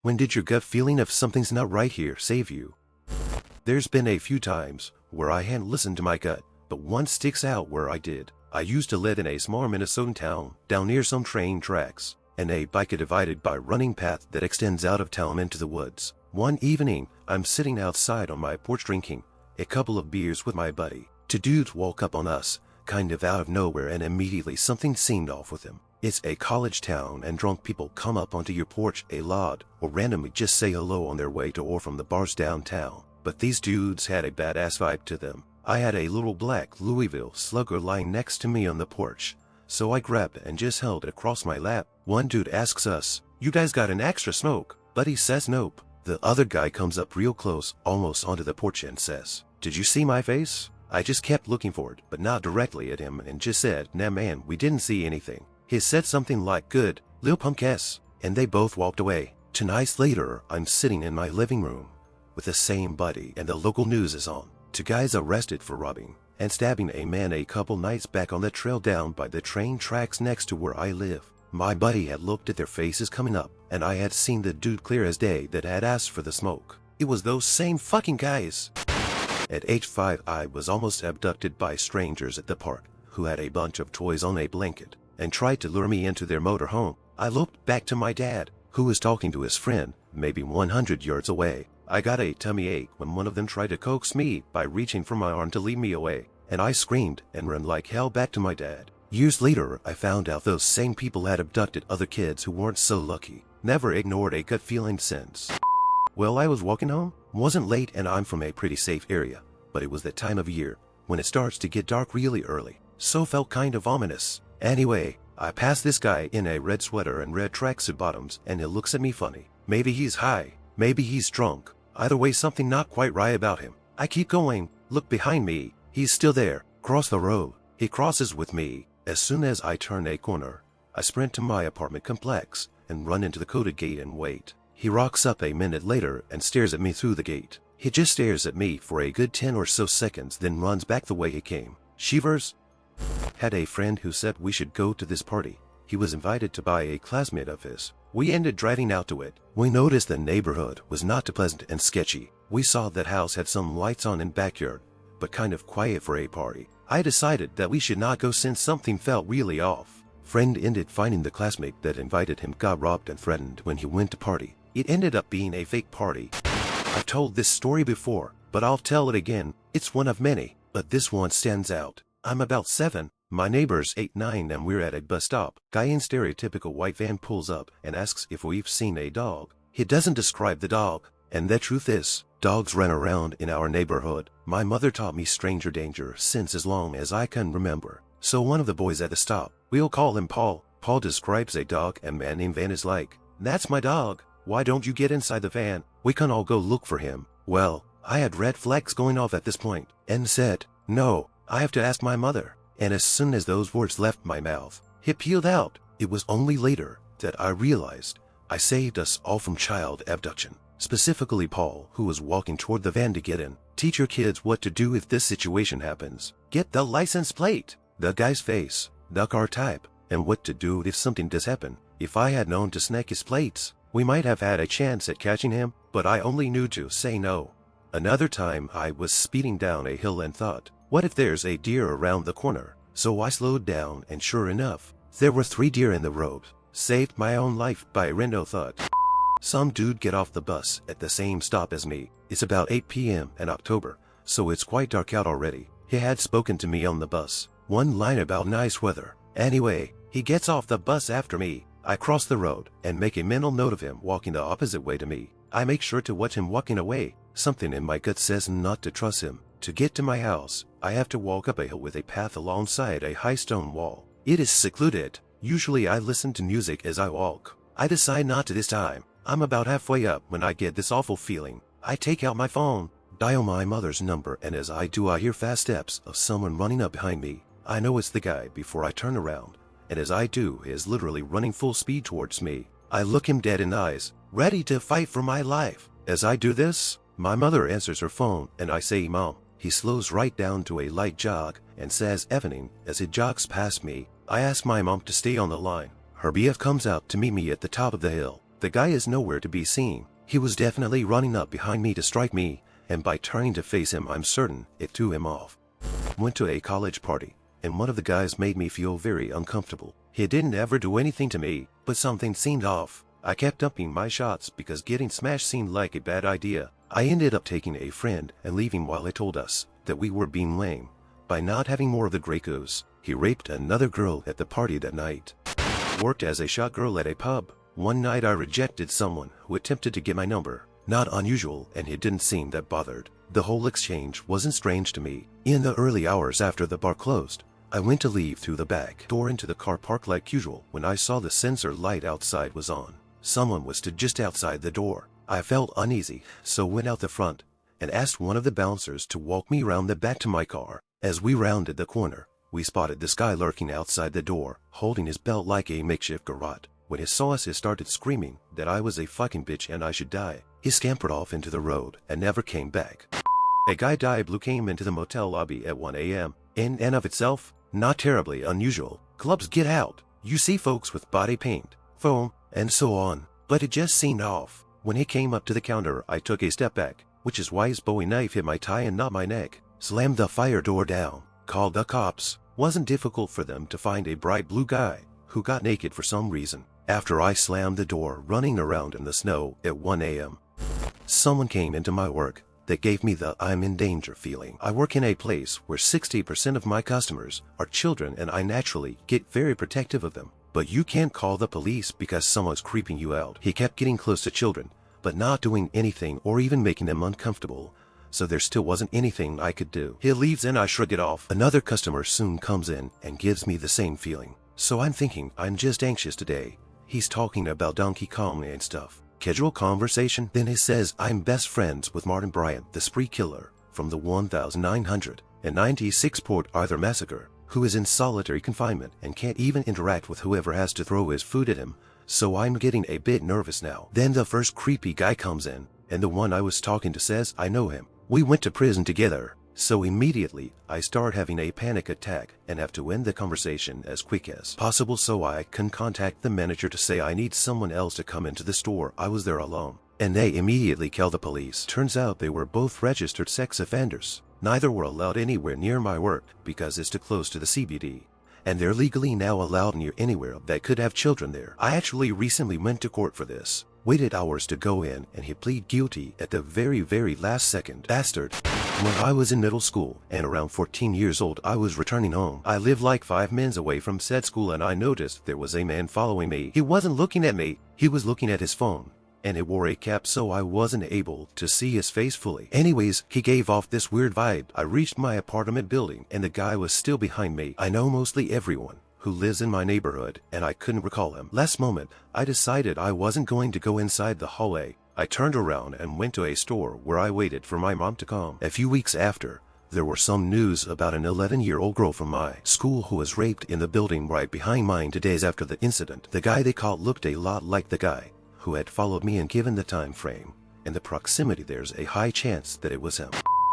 When did your gut feeling of something's not right here save you? There's been a few times where I hadn't listened to my gut, but one sticks out where I did. I used to live in a small Minnesotan town down near some train tracks, and a bike divided by running path that extends out of town into the woods. One evening, I'm sitting outside on my porch drinking a couple of beers with my buddy. Two dudes walk up on us, kind of out of nowhere, and immediately something seemed off with them. It's a college town, and drunk people come up onto your porch a lot, or randomly just say hello on their way to or from the bars downtown. But these dudes had a badass vibe to them. I had a little black Louisville Slugger lying next to me on the porch, so I grabbed it and just held it across my lap. One dude asks us, "You guys got an extra smoke?" Buddy says nope. The other guy comes up real close, almost onto the porch, and says, "Did you see my face?" I just kept looking for it, but not directly at him, and just said, "Nah man, we didn't see anything." He said something like, "Good, Lil Punk S," and they both walked away. 2 nights later, I'm sitting in my living room with the same buddy, and the local news is on. 2 guys arrested for robbing and stabbing a man a couple nights back on the trail down by the train tracks next to where I live. My buddy had looked at their faces coming up, and I had seen the dude clear as day that had asked for the smoke. It was those same fucking guys. At age 5, I was almost abducted by strangers at the park who had a bunch of toys on a blanket and tried to lure me into their motorhome. I looked back to my dad, who was talking to his friend, maybe 100 yards away. I got a tummy ache when one of them tried to coax me by reaching for my arm to lead me away, and I screamed and ran like hell back to my dad. Years later, I found out those same people had abducted other kids who weren't so lucky. Never ignored a gut feeling since. Well, I was walking home, wasn't late, and I'm from a pretty safe area, but it was that time of year when it starts to get dark really early, so felt kind of ominous. Anyway, I passed this guy in a red sweater and red tracksuit bottoms, and he looks at me funny. Maybe he's high, maybe he's drunk. Either way, something not quite right about him. I keep going, look behind me, he's still there. Cross the road, he crosses with me. As soon as I turn a corner, I sprint to my apartment complex and run into the coded gate and wait. He rocks up a minute later and stares at me through the gate. He just stares at me for a good 10 or so seconds, then runs back the way he came. Shivers. Had a friend who said we should go to this party. He was invited to by a classmate of his. We ended driving out to it. We noticed the neighborhood was not too pleasant and sketchy. We saw that house had some lights on in backyard, but kind of quiet for a party. I decided that we should not go since something felt really off. Friend ended finding the classmate that invited him got robbed and threatened when he went to party. It ended up being a fake party. I've told this story before, but I'll tell it again. It's one of many, but this one stands out. I'm about 7. My neighbor's 8, 9, and we're at a bus stop. Guy in stereotypical white van pulls up and asks if we've seen a dog. He doesn't describe the dog, and the truth is, dogs ran around in our neighborhood. My mother taught me stranger danger since as long as I can remember. So one of the boys at the stop, we'll call him Paul. Paul describes a dog, and man named Van is like, "That's my dog. Why don't you get inside the van? We can all go look for him." Well, I had red flags going off at this point, and said, "No, I have to ask my mother." And as soon as those words left my mouth, he peeled out. It was only later that I realized I saved us all from child abduction. Specifically Paul, who was walking toward the van to get in. Teach your kids what to do if this situation happens. Get the license plate, the guy's face, the car type, and what to do if something does happen. If I had known to snag his plates, we might have had a chance at catching him, but I only knew to say no. Another time I was speeding down a hill and thought, what if there's a deer around the corner? So I slowed down, and sure enough, there were 3 deer in the road. Saved my own life by a random thought. Some dude get off the bus at the same stop as me. It's about 8 p.m. in October, so it's quite dark out already. He had spoken to me on the bus. One line about nice weather. Anyway, he gets off the bus after me. I cross the road and make a mental note of him walking the opposite way to me. I make sure to watch him walking away. Something in my gut says not to trust him. To get to my house, I have to walk up a hill with a path alongside a high stone wall. It is secluded. Usually I listen to music as I walk. I decide not to this time. I'm about halfway up when I get this awful feeling. I take out my phone, dial my mother's number, and as I do I hear fast steps of someone running up behind me. I know it's the guy before I turn around, and as I do, he is literally running full speed towards me. I look him dead in the eyes, ready to fight for my life. As I do this, my mother answers her phone, and I say, "Mom." He slows right down to a light jog and says evening as he jogs past me. I ask my mom to stay on the line. Her BF comes out to meet me at the top of the hill. The guy is nowhere to be seen. He was definitely running up behind me to strike me, and by turning to face him I'm certain it threw him off. Went to a college party, and one of the guys made me feel very uncomfortable. He didn't ever do anything to me, but something seemed off. I kept upping my shots because getting smashed seemed like a bad idea. I ended up taking a friend and leaving while he told us that we were being lame by not having more of the Grey Goose. He raped another girl at the party that night. Worked as a shot girl at a pub. One night I rejected someone who attempted to get my number. Not unusual, and he didn't seem that bothered. The whole exchange wasn't strange to me. In the early hours after the bar closed, I went to leave through the back door into the car park like usual when I saw the sensor light outside was on. Someone was stood just outside the door. I felt uneasy, so went out the front and asked one of the bouncers to walk me around the back to my car. As we rounded the corner, we spotted this guy lurking outside the door, holding his belt like a makeshift garrote. When he saw us, he started screaming that I was a fucking bitch and I should die. He scampered off into the road and never came back. A guy died blue came into the motel lobby at 1 a.m. In and of itself, not terribly unusual. Clubs get out. You see folks with body paint, foam, and so on. But it just seemed off. When he came up to the counter, I took a step back, which is why his Bowie knife hit my tie and not my neck. Slammed the fire door down. Called the cops. Wasn't difficult for them to find a bright blue guy who got naked for some reason. After I slammed the door, running around in the snow at 1 a.m. Someone came into my work that gave me the I'm in danger feeling. I work in a place where 60% of my customers are children, and I naturally get very protective of them. But you can't call the police because someone's creeping you out. He kept getting close to children, but not doing anything or even making them uncomfortable. So there still wasn't anything I could do. He leaves and I shrug it off. Another customer soon comes in and gives me the same feeling. So I'm thinking I'm just anxious today. He's talking about Donkey Kong and stuff. Casual conversation. Then he says I'm best friends with Martin Bryant, the spree killer from the 1996 Port Arthur massacre, who is in solitary confinement and can't even interact with whoever has to throw his food at him. So I'm getting a bit nervous now. Then the first creepy guy comes in, and the one I was talking to says I know him. We went to prison together. So immediately, I start having a panic attack and have to end the conversation as quick as possible so I can contact the manager to say I need someone else to come into the store. I was there alone. And they immediately call the police. Turns out they were both registered sex offenders. Neither were allowed anywhere near my work because it's too close to the CBD. And they're legally now allowed near anywhere that could have children there. I actually recently went to court for this. Waited hours to go in, and he pleaded guilty at the very last second. Bastard. When I was in middle school and around 14 years old, I was returning home. I lived like 5 minutes away from said school, and I noticed there was a man following me. He wasn't looking at me, he was looking at his phone, and he wore a cap so I wasn't able to see his face fully. Anyways, he gave off this weird vibe. I reached my apartment building and the guy was still behind me. I know mostly everyone who lives in my neighborhood, and I couldn't recall him. Last moment, I decided I wasn't going to go inside the hallway. I turned around and went to a store where I waited for my mom to come. A few weeks after, there were some news about an 11-year-old girl from my school who was raped in the building right behind mine 2 days after the incident. The guy they caught looked a lot like the guy who had followed me, and given the time frame and the proximity, there's a high chance that it was him.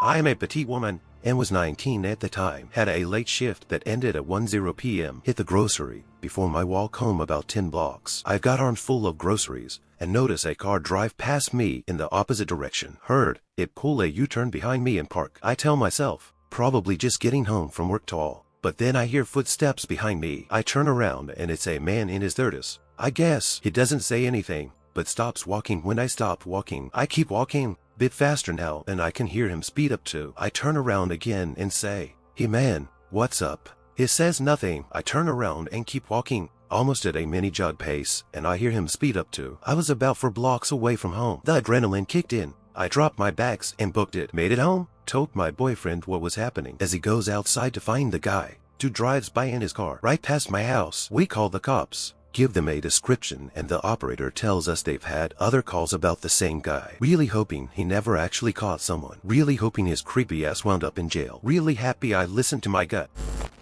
I am a petite woman and was 19 at the time. Had a late shift that ended at 1:00 p.m. Hit the grocery before my walk home about 10 blocks. I've got arms full of groceries and notice a car drive past me in the opposite direction. Heard it pull a U-turn behind me and park. I tell myself, probably just getting home from work tall. But then I hear footsteps behind me. I turn around and it's a man in his 30s. I guess he doesn't say anything, but stops walking when I stop walking. I keep walking. Bit faster now, and I can hear him speed up too. I turn around again and say, "Hey man, what's up?" He says nothing. I turn around and keep walking, almost at a mini jog pace, and I hear him speed up too. I was about 4 blocks away from home. The adrenaline kicked in. I dropped my bags and booked it. Made it home. Told my boyfriend what was happening. As he goes outside to find the guy, dude drives by in his car right past my house. We call the cops. Give them a description, and the operator tells us they've had other calls about the same guy. Really hoping he never actually caught someone. Really hoping his creepy ass wound up in jail. Really happy I listened to my gut.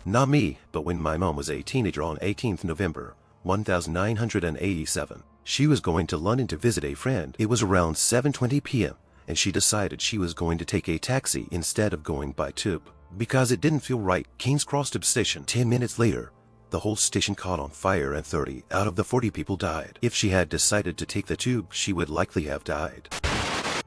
Not me, but when my mom was a teenager on 18th November, 1987, she was going to London to visit a friend. It was around 7:20 p.m., and she decided she was going to take a taxi instead of going by tube, because it didn't feel right. King's Cross Tube Station. 10 minutes later, The whole station caught on fire and 30 out of the 40 people died. If she had decided to take the tube, she would likely have died.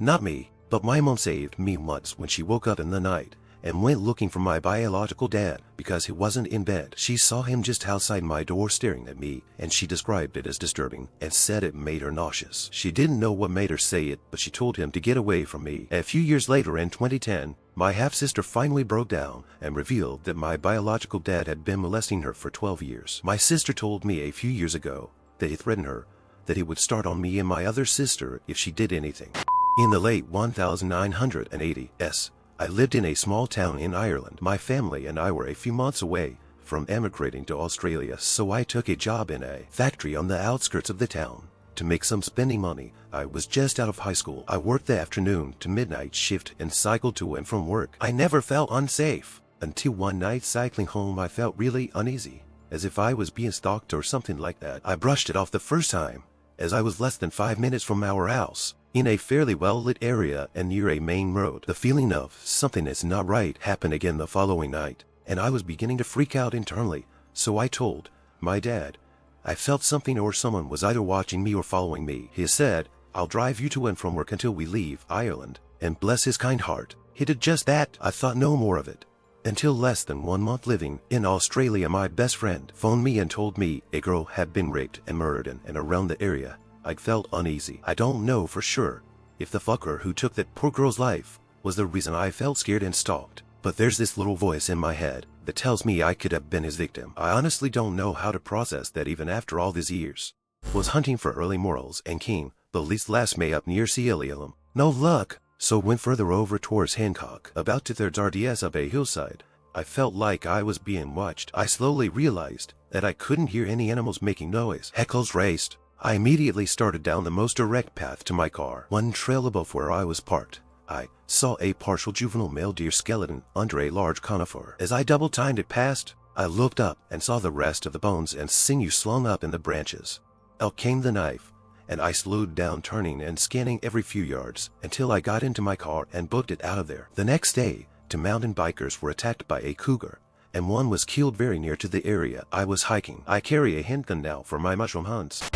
Not me, but my mom saved me once when she woke up in the night and went looking for my biological dad because he wasn't in bed. She saw him just outside my door staring at me, and she described it as disturbing and said it made her nauseous. She didn't know what made her say it, but she told him to get away from me. A few years later in 2010, my half-sister finally broke down and revealed that my biological dad had been molesting her for 12 years. My sister told me a few years ago that he threatened her, that he would start on me and my other sister if she did anything. In the late 1980s, I lived in a small town in Ireland. My family and I were a few months away from emigrating to Australia, so I took a job in a factory on the outskirts of the town to make some spending money. I was just out of high school. I worked the afternoon to midnight shift and cycled to and from work. I never felt unsafe until one night cycling home I felt really uneasy, as if I was being stalked or something like that. I brushed it off the first time, as I was less than 5 minutes from our house, in a fairly well-lit area and near a main road. The feeling of something is not right happened again the following night, and I was beginning to freak out internally, so I told my dad I felt something or someone was either watching me or following me. He said, "I'll drive you to and from work until we leave Ireland," and bless his kind heart, he did just that. I thought no more of it until less than 1 month living in Australia. My best friend phoned me and told me a girl had been raped and murdered in and around the area. I felt uneasy. I don't know for sure if the fucker who took that poor girl's life was the reason I felt scared and stalked, but there's this little voice in my head that tells me I could have been his victim. I honestly don't know how to process that even after all these years. Was hunting for early morals and came the least last May up near Cielium. No luck, so went further over towards Hancock, about 2/3 RDS up a hillside. I felt like I was being watched. I slowly realized that I couldn't hear any animals making noise. Heckles raced. I immediately started down the most direct path to my car. One trail above where I was parked, I saw a partial juvenile male deer skeleton under a large conifer. As I double-timed it past, I looked up and saw the rest of the bones and sinew slung up in the branches. Out came the knife, and I slowed down, turning and scanning every few yards until I got into my car and booked it out of there. The next day, two mountain bikers were attacked by a cougar, and one was killed very near to the area I was hiking. I carry a handgun now for my mushroom hunts.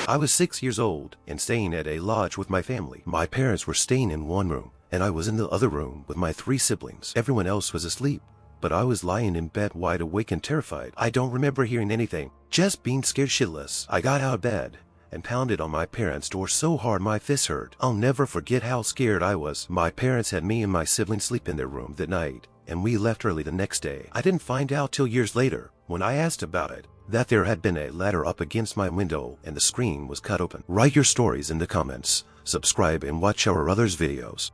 I was 6 years old and staying at a lodge with my family. My parents were staying in one room, and I was in the other room with my 3 siblings. Everyone else was asleep, but I was lying in bed wide awake and terrified. I don't remember hearing anything, just being scared shitless. I got out of bed and pounded on my parents' door so hard my fists hurt. I'll never forget how scared I was. My parents had me and my siblings sleep in their room that night, and we left early the next day. I didn't find out till years later, when I asked about it, that there had been a ladder up against my window and the screen was cut open. Write your stories in the comments, subscribe and watch our others videos.